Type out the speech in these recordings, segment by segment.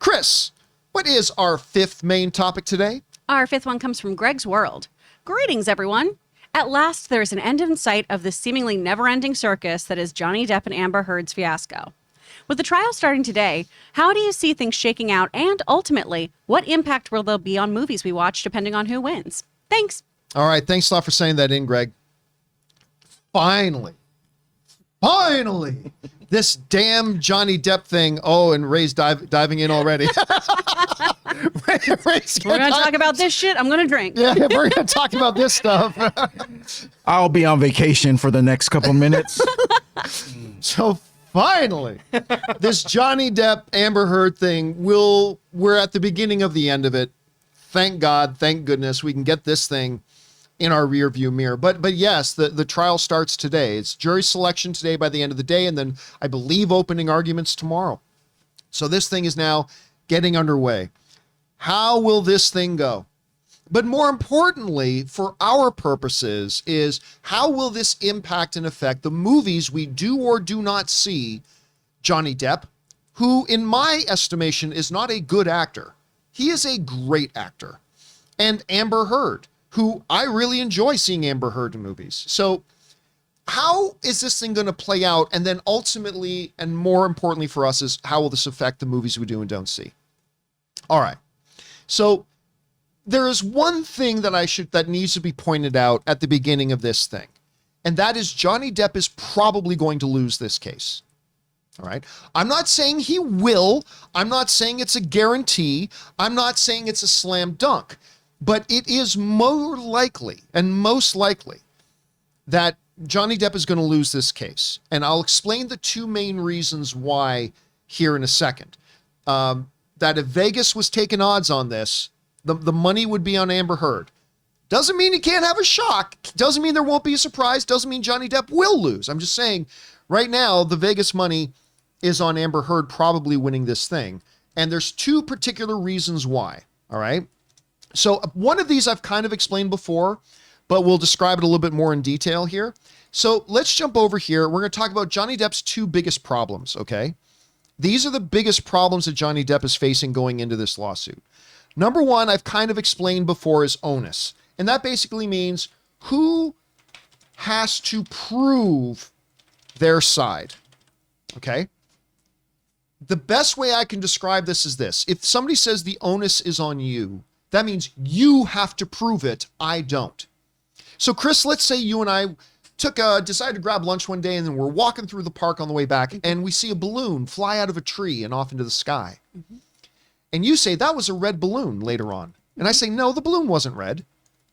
Chris, what is our fifth main topic today? Our fifth one comes from Greg's World. Greetings, everyone. At last, there's an end in sight of this seemingly never-ending circus that is Johnny Depp and Amber Heard's fiasco. With the trial starting today, how do you see things shaking out, and ultimately, what impact will there be on movies we watch depending on who wins? Thanks. All right, thanks a lot for saying that in, Greg. Finally, this damn Johnny Depp thing. Oh, and Ray's diving in already. We're going to talk about this shit. I'm going to drink. Yeah, we're going to talk about this stuff. I'll be on vacation for the next couple minutes. So finally, this Johnny Depp, Amber Heard thing, we're at the beginning of the end of it. Thank God, thank goodness we can get this thing in our rear view mirror. But yes, the trial starts today. It's jury selection today by the end of the day, and then I believe opening arguments tomorrow. So this thing is now getting underway. How will this thing go? But more importantly, for our purposes, is how will this impact and affect the movies we do or do not see Johnny Depp, who in my estimation is not a good actor. He is a great actor. And Amber Heard, who I really enjoy seeing Amber Heard in movies. So how is this thing going to play out? And then ultimately, and more importantly for us, is how will this affect the movies we do and don't see? All right. So there is one thing that needs to be pointed out at the beginning of this thing. And that is Johnny Depp is probably going to lose this case. All right. I'm not saying he will. I'm not saying it's a guarantee. I'm not saying it's a slam dunk. But it is more likely and most likely that Johnny Depp is going to lose this case. And I'll explain the two main reasons why here in a second. That if Vegas was taking odds on this, the money would be on Amber Heard. Doesn't mean he can't have a shock. Doesn't mean there won't be a surprise. Doesn't mean Johnny Depp will lose. I'm just saying right now, the Vegas money is on Amber Heard probably winning this thing. And there's two particular reasons why. All right. So one of these I've kind of explained before, but we'll describe it a little bit more in detail here. So let's jump over here. We're going to talk about Johnny Depp's two biggest problems. Okay. These are the biggest problems that Johnny Depp is facing going into this lawsuit. Number one, I've kind of explained before, is onus. And that basically means who has to prove their side. Okay. The best way I can describe this is this. If somebody says the onus is on you, that means you have to prove it. I don't. So Chris, let's say you and I decided to grab lunch one day, and then we're walking through the park on the way back, and we see a balloon fly out of a tree and off into the sky. Mm-hmm. And you say that was a red balloon later on. And I say, no, the balloon wasn't red.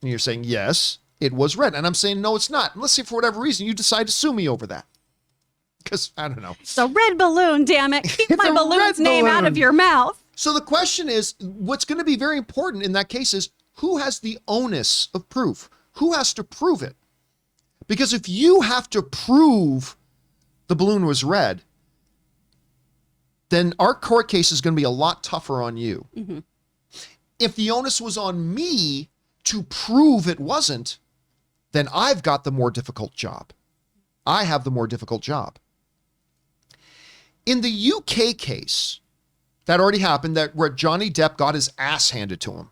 And you're saying, yes, it was red. And I'm saying, no, it's not. And let's say for whatever reason, you decide to sue me over that. Because I don't know. It's a red balloon, damn it. Keep my balloon's name out of your mouth. So the question is, what's going to be very important in that case is who has the onus of proof? Who has to prove it? Because if you have to prove the balloon was red, then our court case is going to be a lot tougher on you. Mm-hmm. If the onus was on me to prove it wasn't, then I've got the more difficult job. I have the more difficult job. In the UK case, that already happened, that where Johnny Depp got his ass handed to him.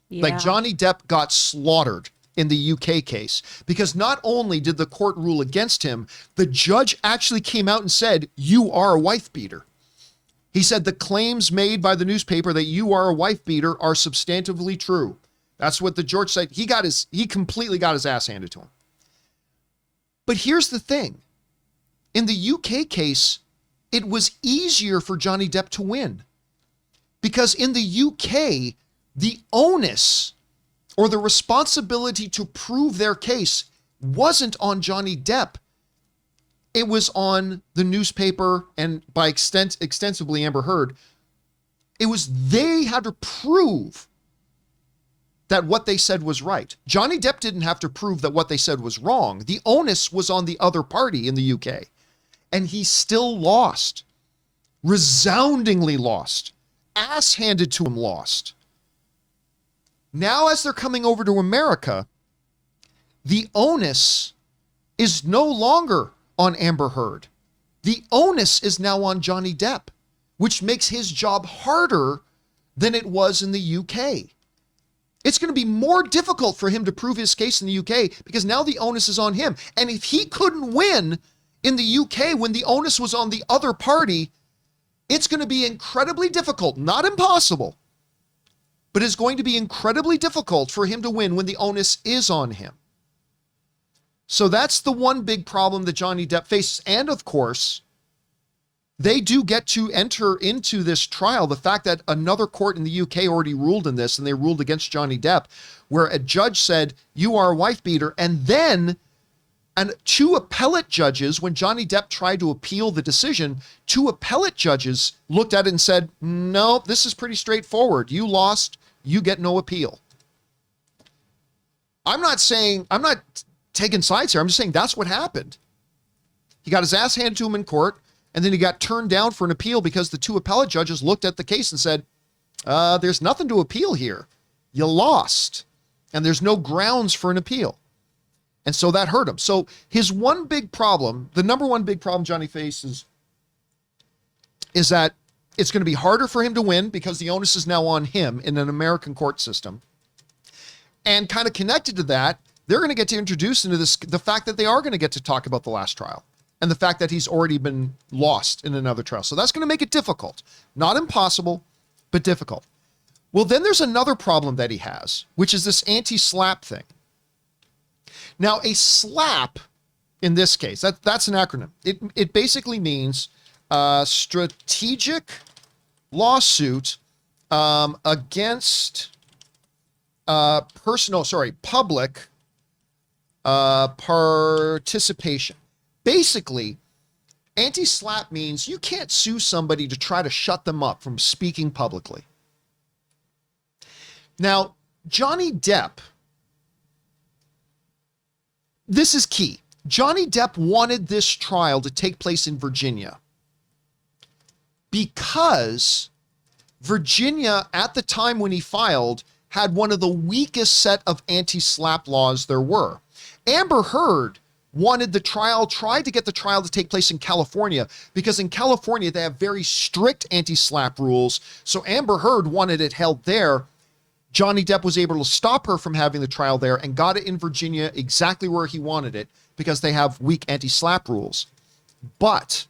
Yeah. Like Johnny Depp got slaughtered in the UK case, because not only did the court rule against him, the judge actually came out and said, you are a wife beater. He said the claims made by the newspaper that you are a wife beater are substantively true. That's what the judge said. He completely got his ass handed to him. But here's the thing. In the UK case, it was easier for Johnny Depp to win, because in the UK, the onus or the responsibility to prove their case wasn't on Johnny Depp. It was on the newspaper and by extensively Amber Heard. It was they had to prove that what they said was right. Johnny Depp didn't have to prove that what they said was wrong. The onus was on the other party in the UK. And he still lost. Resoundingly lost. Ass handed to him lost. Now, as they're coming over to America, the onus is no longer on Amber Heard. The onus is now on Johnny Depp, which makes his job harder than it was in the UK. It's going to be more difficult for him to prove his case in the UK because now the onus is on him. And if he couldn't win in the UK when the onus was on the other party, it's going to be incredibly difficult, not impossible, but it's going to be incredibly difficult for him to win when the onus is on him. So that's the one big problem that Johnny Depp faces. And of course, they do get to enter into this trial. The fact that another court in the UK already ruled in this, and they ruled against Johnny Depp, where a judge said, you are a wife beater. And then two appellate judges, when Johnny Depp tried to appeal the decision, two appellate judges looked at it and said, no, this is pretty straightforward. You lost, you get no appeal. I'm not taking sides here. I'm just saying that's what happened. He got his ass handed to him in court, and then he got turned down for an appeal because the two appellate judges looked at the case and said, there's nothing to appeal here. You lost, and there's no grounds for an appeal. And so that hurt him. So his one big problem, the number one big problem Johnny faces, is that it's going to be harder for him to win because the onus is now on him in an American court system. And kind of connected to that, they're going to get to introduce into this the fact that they are going to get to talk about the last trial and the fact that he's already been lost in another trial. So that's going to make it difficult. Not impossible, but difficult. Well, then there's another problem that he has, which is this anti-slap thing. Now, a slap, in this case, that's an acronym. It basically means strategic lawsuit against public participation. Basically, anti-slap means you can't sue somebody to try to shut them up from speaking publicly. Now, Johnny Depp, this is key. Johnny Depp wanted this trial to take place in Virginia because Virginia, at the time when he filed, had one of the weakest set of anti-slap laws there were. Amber Heard tried to get the trial to take place in California because in California they have very strict anti-slap rules. So Amber Heard wanted it held there. Johnny Depp was able to stop her from having the trial there and got it in Virginia exactly where he wanted it because they have weak anti-slap rules. But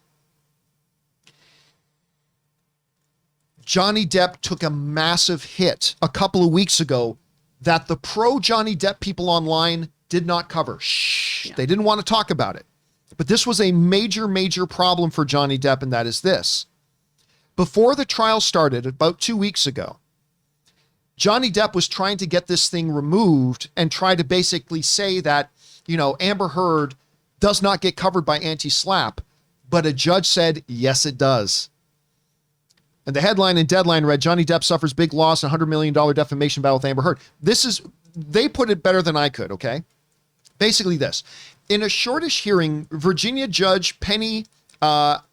Johnny Depp took a massive hit a couple of weeks ago that the pro Johnny Depp people online did not cover. They didn't want to talk about it. But this was a major, major problem for Johnny Depp, and that is this. Before the trial started, about 2 weeks ago, Johnny Depp was trying to get this thing removed and try to basically say that, Amber Heard does not get covered by anti-slap, but a judge said, yes, it does. And the headline and deadline read, Johnny Depp suffers big loss and $100 million defamation battle with Amber Heard. They put it better than I could, okay? Basically this. In a shortish hearing, Virginia Judge Penny Ascrate,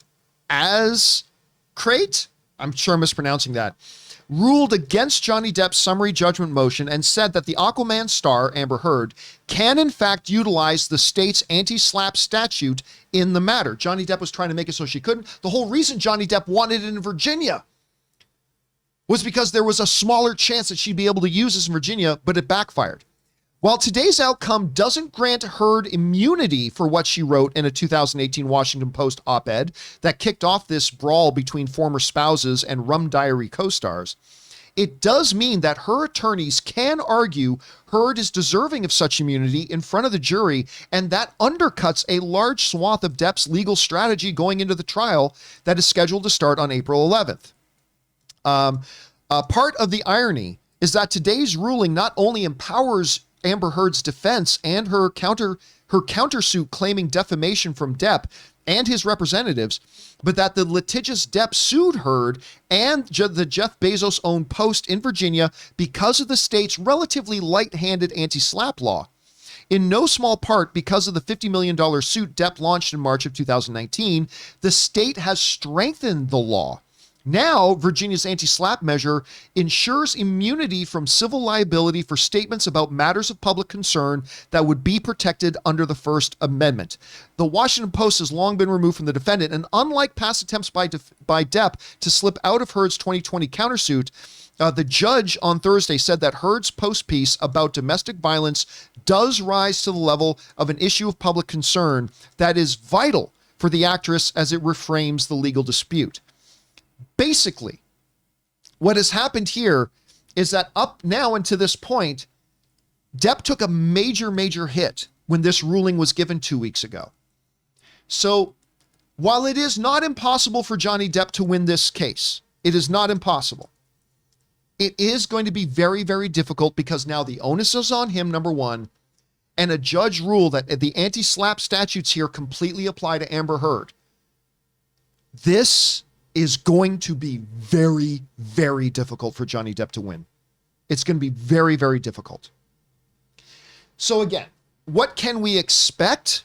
I'm sure I'm mispronouncing that, ruled against Johnny Depp's summary judgment motion and said that the Aquaman star, Amber Heard, can in fact utilize the state's anti-slap statute in the matter. Johnny Depp was trying to make it so she couldn't. The whole reason Johnny Depp wanted it in Virginia was because there was a smaller chance that she'd be able to use this in Virginia, but it backfired. While today's outcome doesn't grant Heard immunity for what she wrote in a 2018 Washington Post op-ed that kicked off this brawl between former spouses and Rum Diary co-stars, it does mean that her attorneys can argue Heard is deserving of such immunity in front of the jury, and that undercuts a large swath of Depp's legal strategy going into the trial that is scheduled to start on April 11th. Part of the irony is that today's ruling not only empowers Amber Heard's defense and her countersuit claiming defamation from Depp and his representatives, but that the litigious Depp sued Heard and the Jeff Bezos-owned Post in Virginia because of the state's relatively light-handed anti-slap law. In no small part because of the $50 million suit Depp launched in March of 2019, the state has strengthened the law Now, Virginia's anti-SLAPP measure ensures immunity from civil liability for statements about matters of public concern that would be protected under the First Amendment. The Washington Post has long been removed from the defendant, and unlike past attempts by Depp to slip out of Heard's 2020 countersuit, the judge on Thursday said that Heard's post piece about domestic violence does rise to the level of an issue of public concern that is vital for the actress as it reframes the legal dispute. Basically, what has happened here is that up now and to this point, Depp took a major hit when this ruling was given 2 weeks ago. So while it is not impossible for Johnny Depp to win this case, it is not impossible. It is going to be very difficult because now the onus is on him, number one, and a judge ruled that the anti-SLAPP statutes here completely apply to Amber Heard. This is going to be very difficult for Johnny Depp to win. It's going to be very difficult. So again, what can we expect?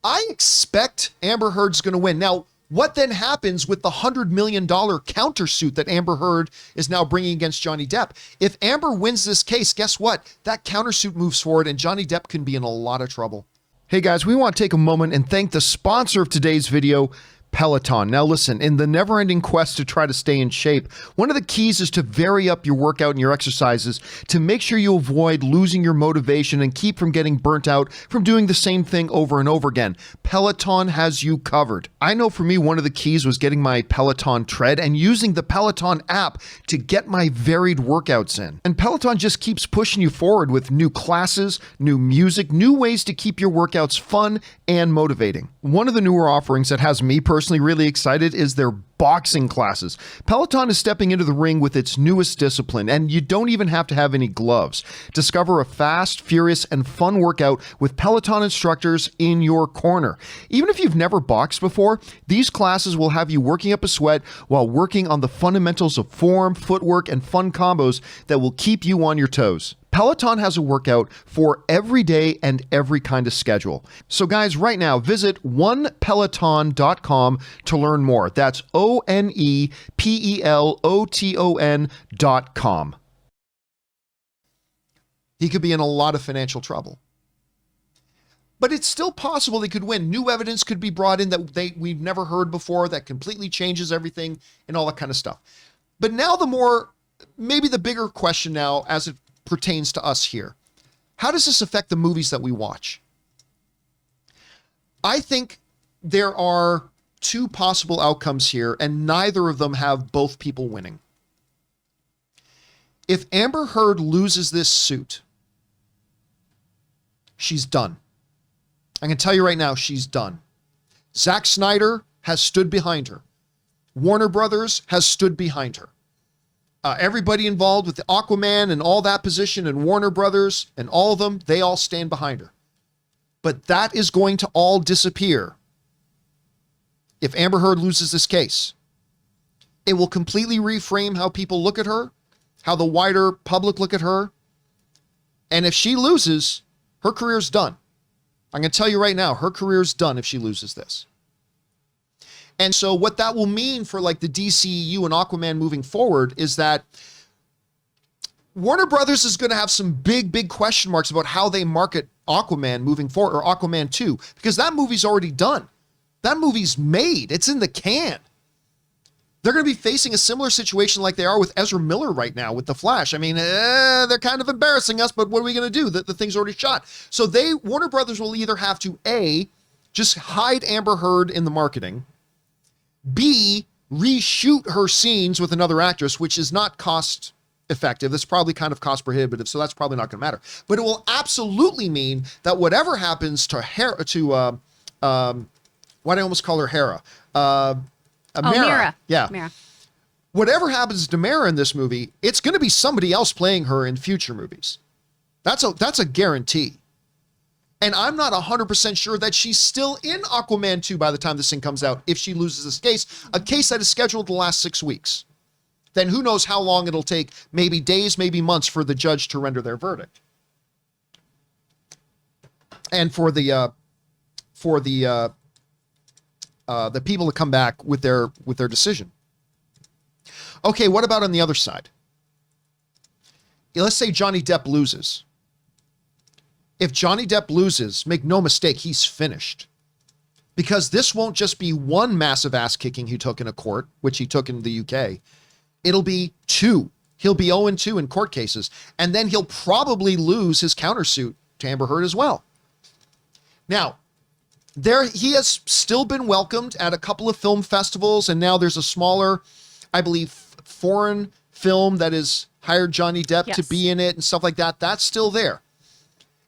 I expect Amber Heard's going to win. Now, what then happens with the $100 million countersuit that Amber Heard is now bringing against Johnny Depp? If Amber wins this case, guess what? That countersuit moves forward and Johnny Depp can be in a lot of trouble. Hey guys, we want to take a moment and thank the sponsor of today's video, Peloton. Now listen, in the never-ending quest to try to stay in shape, one of the keys is to vary up your workout and your exercises to make sure you avoid losing your motivation and keep from getting burnt out from doing the same thing over and over again. Peloton has you covered. I know for me, one of the keys was getting my Peloton tread and using the Peloton app to get my varied workouts in. And Peloton just keeps pushing you forward with new classes, new music, new ways to keep your workouts fun and motivating. One of the newer offerings that has me personally really excited is their boxing classes. Peloton is stepping into the ring with its newest discipline, and you don't even have to have any gloves. Discover a fast, furious, and fun workout with Peloton instructors in your corner. Even if you've never boxed before, these classes will have you working up a sweat while working on the fundamentals of form, footwork, and fun combos that will keep you on your toes. Peloton has a workout for every day and every kind of schedule. So guys, right now, visit onepeloton.com to learn more. That's ONEPELOTON.com. He could be in a lot of financial trouble. But it's still possible they could win. New evidence could be brought in that we've never heard before that completely changes everything and all that kind of stuff. But now maybe the bigger question now as it pertains to us here. How does this affect the movies that we watch? I think there are two possible outcomes here, and neither of them have both people winning. If Amber Heard loses this suit, she's done. I can tell you right now, she's done. Zack Snyder has stood behind her. Warner Brothers has stood behind her. Everybody involved with the Aquaman and all that position and Warner Brothers and all of them, they all stand behind her. But that is going to all disappear if Amber Heard loses this case. It will completely reframe how people look at her, how the wider public look at her. And if she loses, her career's done. I'm going to tell you right now, her career's done if she loses this. And so what that will mean for like the DCEU and Aquaman moving forward is that Warner Brothers is going to have some big question marks about how they market Aquaman moving forward, or Aquaman 2, because that movie's already done. That movie's made. It's in the can. They're going to be facing a similar situation like they are with Ezra Miller right now with The Flash. I mean, they're kind of embarrassing us, but what are we going to do? The thing's already shot. So Warner Brothers will either have to A, just hide Amber Heard in the marketing, B, reshoot her scenes with another actress, which is not cost effective. That's probably kind of cost prohibitive, so that's probably not going to matter. But it will absolutely mean that whatever happens to why do I almost call her Hera? Mera. Yeah. Mera. Whatever happens to Mera in this movie, it's going to be somebody else playing her in future movies. That's a guarantee. And I'm not 100% sure that she's still in Aquaman 2 by the time this thing comes out, if she loses this case, a case that is scheduled to last 6 weeks. Then who knows how long it'll take, maybe days, maybe months for the judge to render their verdict. And for the people to come back with their decision. Okay, what about on the other side? Let's say Johnny Depp loses. If Johnny Depp loses, make no mistake, he's finished. Because this won't just be one massive ass kicking he took in a court, which he took in the UK. It'll be 2. He'll be 0-2 in court cases. And then he'll probably lose his countersuit to Amber Heard as well. Now, he has still been welcomed at a couple of film festivals, and now there's a smaller, I believe, foreign film that has hired Johnny Depp to be in it and stuff like that. That's still there.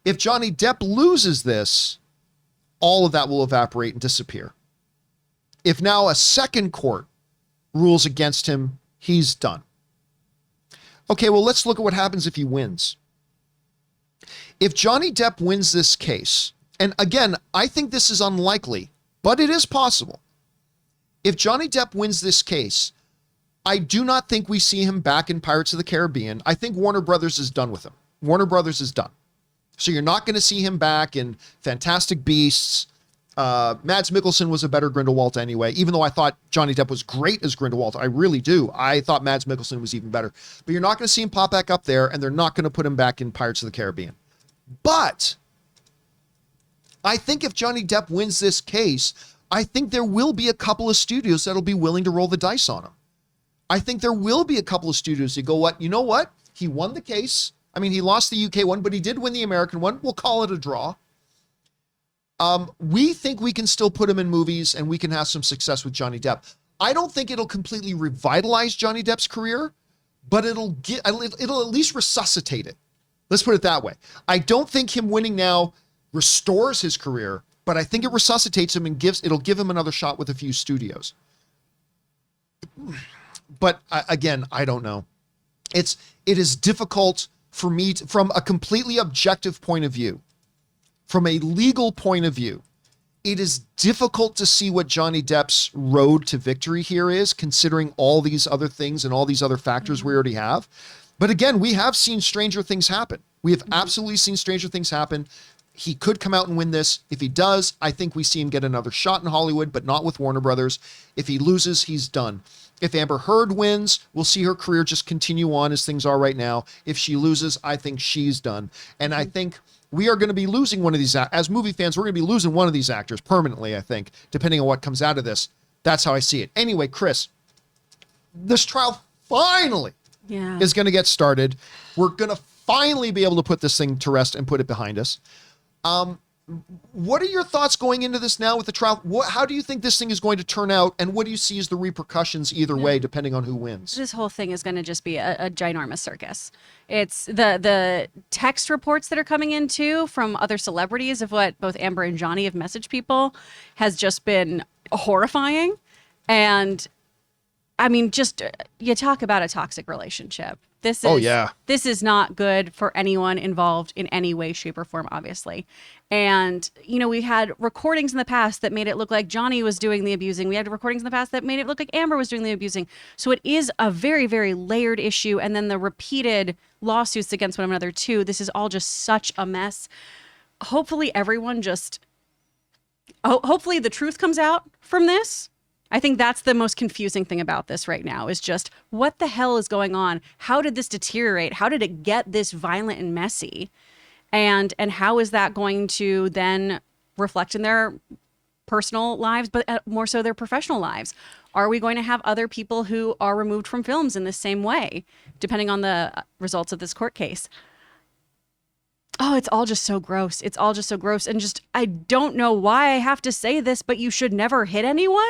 If Johnny Depp loses this, all of that will evaporate and disappear. If now a second court rules against him, he's done. Okay, well, let's look at what happens if he wins. If Johnny Depp wins this case, and again, I think this is unlikely, but it is possible. If Johnny Depp wins this case, I do not think we see him back in Pirates of the Caribbean. I think Warner Brothers is done with him. Warner Brothers is done. So you're not going to see him back in Fantastic Beasts. Mads Mikkelsen was a better Grindelwald anyway, even though I thought Johnny Depp was great as Grindelwald. I really do. I thought Mads Mikkelsen was even better. But you're not going to see him pop back up there, and they're not going to put him back in Pirates of the Caribbean. But I think if Johnny Depp wins this case, I think there will be a couple of studios that'll be willing to roll the dice on him. I think there will be a couple of studios that go, you know what? He won the case. I mean, he lost the UK one, but he did win the American one. We'll call it a draw. We think we can still put him in movies and we can have some success with Johnny Depp. I don't think it'll completely revitalize Johnny Depp's career, but it'll at least resuscitate it. Let's put it that way. I don't think him winning now restores his career, but I think it resuscitates him and it'll give him another shot with a few studios. But again, I don't know. It is difficult for me from a completely objective point of view, from a legal point of view, it is difficult to see what Johnny Depp's road to victory here is, considering all these other things and all these other factors we already have. But again, we have seen stranger things happen. We have absolutely seen stranger things happen. He could come out and win this. If he does, I think we see him get another shot in Hollywood, but not with Warner Brothers. If he loses, he's done. If Amber Heard wins, we'll see her career just continue on as things are right now. If she loses, I think she's done. And I think we are going to be losing one of these, as movie fans, we're going to be losing one of these actors permanently, I think, depending on what comes out of this. That's how I see it. Anyway, Chris, this trial finally is going to get started. We're going to finally be able to put this thing to rest and put it behind us. What are your thoughts going into this now with the trial? How do you think this thing is going to turn out? And what do you see as the repercussions either way, depending on who wins? This whole thing is going to just be a ginormous circus. It's the text reports that are coming in too from other celebrities of what both Amber and Johnny have messaged people has just been horrifying. And I mean, just you talk about a toxic relationship. This is not good for anyone involved in any way, shape, or form, obviously. And, you know, we had recordings in the past that made it look like Johnny was doing the abusing. We had recordings in the past that made it look like Amber was doing the abusing. So it is a very, very layered issue. And then the repeated lawsuits against one another, too. This is all just such a mess. Hopefully everyone hopefully the truth comes out from this. I think that's the most confusing thing about this right now is just what the hell is going on? How did this deteriorate? How did it get this violent and messy? And how is that going to then reflect in their personal lives, but more so their professional lives? Are we going to have other people who are removed from films in the same way, depending on the results of this court case? Oh, it's all just so gross. It's all just so gross. And just, I don't know why I have to say this, but you should never hit anyone.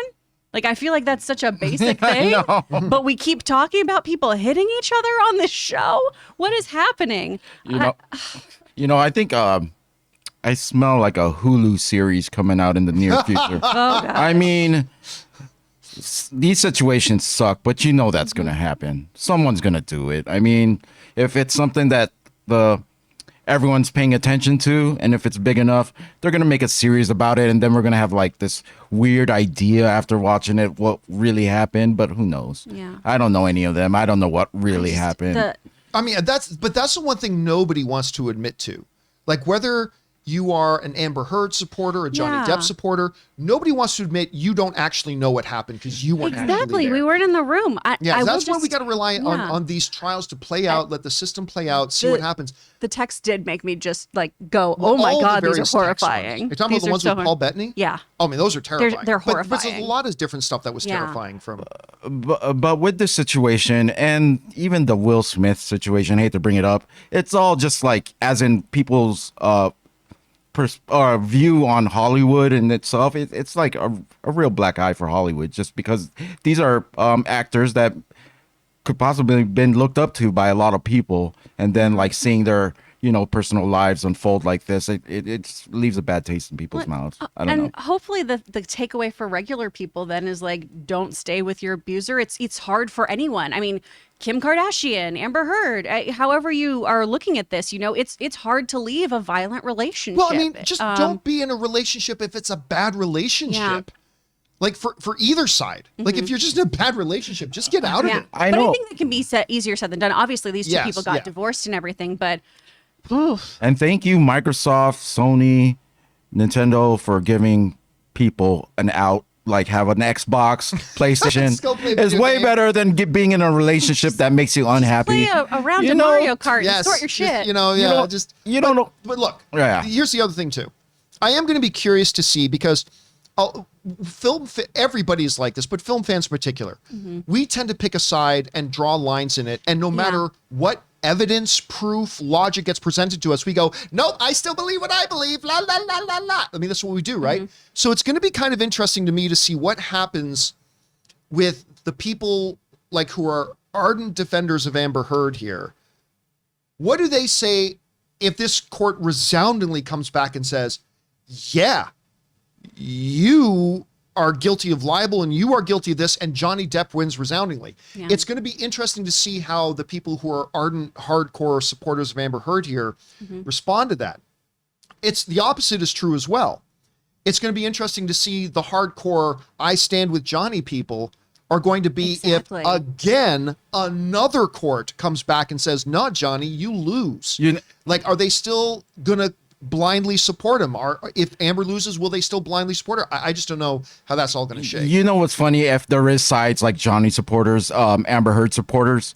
Like, I feel like that's such a basic thing, but we keep talking about people hitting each other on this show. What is happening? I think I smell like a Hulu series coming out in the near future. Oh, God. I mean, these situations suck, but you know that's going to happen. Someone's going to do it. I mean, if it's something that everyone's paying attention to, and if it's big enough, they're going to make a series about it, and then we're going to have like this weird idea after watching it what really happened, but who knows? Yeah. I don't know any of them. I don't know what really happened. I mean, that's the one thing nobody wants to admit to. Like, whether you are an Amber Heard supporter, a Johnny Yeah. Depp supporter. Nobody wants to admit you don't actually know what happened because you weren't actually Exactly. there. We weren't in the room. Yeah, I that's will why we got to rely yeah. on these trials to play out, let the system play out, see what happens. The text did make me just like go, Well, oh my all the God, these various are text ones. horrifying. You're talking These about the are ones so with Paul Bettany? Yeah. Oh, I mean, those are terrifying. They're But there's a horrifying. lot of different stuff that was Yeah. terrifying from. But with this situation and even the Will Smith situation, I hate to bring it up, it's all just like as in people's view on Hollywood in itself. It's like a real black eye for Hollywood, just because these are actors that could possibly been looked up to by a lot of people, and then like seeing their personal lives unfold like this, it leaves a bad taste in people's mouths. I don't know. And hopefully the takeaway for regular people then is like, don't stay with your abuser. It's hard for anyone. I mean, Kim Kardashian, Amber Heard, however you are looking at this, it's hard to leave a violent relationship. Well, I mean, just don't be in a relationship if it's a bad relationship. Yeah. Like for either side. Like if you're just in a bad relationship, just get out of yeah. it. I but know. I think that can be easier said than done. Obviously, these two Yes, people got yeah. divorced and everything, but And thank you, Microsoft, Sony, Nintendo, for giving people an out. Like have an Xbox, PlayStation. Go play It's video way game. better than being in a relationship that makes you unhappy. play a round You of know, Mario Kart Yes. and sort your just, shit. You don't know. But look, Yeah. here's the other thing too. I am going to be curious to see because everybody's like this, but film fans in particular, we tend to pick a side and draw lines in it. And no matter what evidence, proof, logic gets presented to us, we go, nope, I still believe what I believe. La, la, la, la, la. I mean, that's what we do, right? So it's going to be kind of interesting to me to see what happens with the people like who are ardent defenders of Amber Heard here. What do they say if this court resoundingly comes back and says, yeah, you are guilty of libel and you are guilty of this, and Johnny Depp wins resoundingly? Yeah. It's going to be interesting to see how the people who are ardent, hardcore supporters of Amber Heard here respond to that. It's the opposite is true as well. It's going to be interesting to see the hardcore I stand with Johnny people are going to be Exactly. if again another court comes back and says, no, Johnny, you lose. Like, are they still going to blindly support him? Or if Amber loses, will they still blindly support her? I just don't know how that's all going to shake. You know what's funny? If there is sides like Johnny supporters, Amber Heard supporters,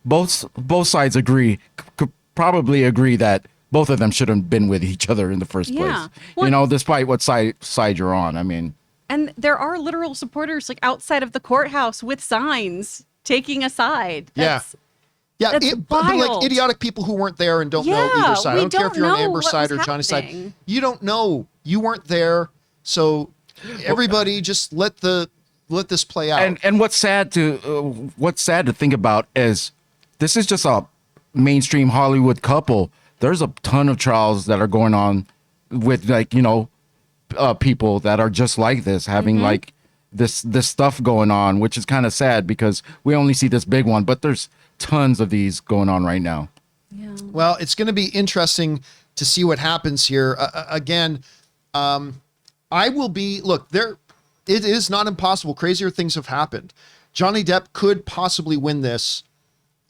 both sides could probably agree that both of them should have been with each other in the first Yeah. place. Well, Despite what side you're on. I mean, and there are literal supporters like outside of the courthouse with signs taking a side. That's, Yeah, That's but like wild. idiotic people who weren't there and don't know Yeah, either side. I we don't care if don't you're on know Amber's what side was or Johnny's side. happening. You don't know. You weren't there. So everybody just let this play out. and what's sad to think about is this is just a mainstream Hollywood couple. There's a ton of trials that are going on with people that are just like this, having like this stuff going on, which is kind of sad because we only see this big one, but there's tons of these going on right now. yeah. Well, it's going to be interesting to see what happens here. Again, I will be, look, it is not impossible. Crazier things have happened. Johnny Depp could possibly win this.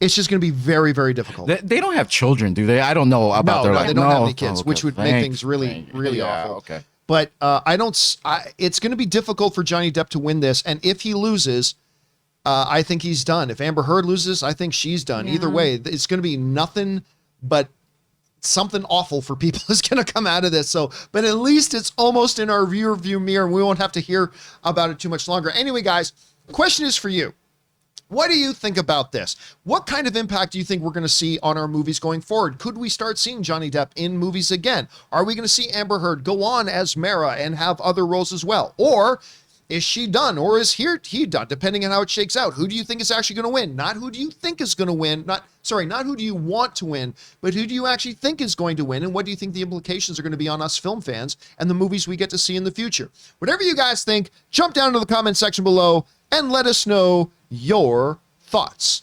It's just going to be very, very difficult. They don't have children, do they? I don't know about their No, life. they don't have any Oh, kids, okay. which would make things really, really yeah, awful. Okay. But it's going to be difficult for Johnny Depp to win this. And if he loses, I think he's done. If Amber Heard loses, I think she's done. Yeah. Either way, it's going to be nothing but something awful for people is going to come out of this. So, but at least it's almost in our rear view mirror and we won't have to hear about it too much longer. Anyway, guys, the question is for you. What do you think about this? What kind of impact do you think we're going to see on our movies going forward? Could we start seeing Johnny Depp in movies again? Are we going to see Amber Heard go on as Mara and have other roles as well? Or is she done? Or is he done? Depending on how it shakes out. Who do you think is actually going to win? Not who do you think is going to win. Not who do you want to win, but who do you actually think is going to win? And what do you think the implications are going to be on us film fans and the movies we get to see in the future? Whatever you guys think, jump down to the comment section below and let us know your thoughts.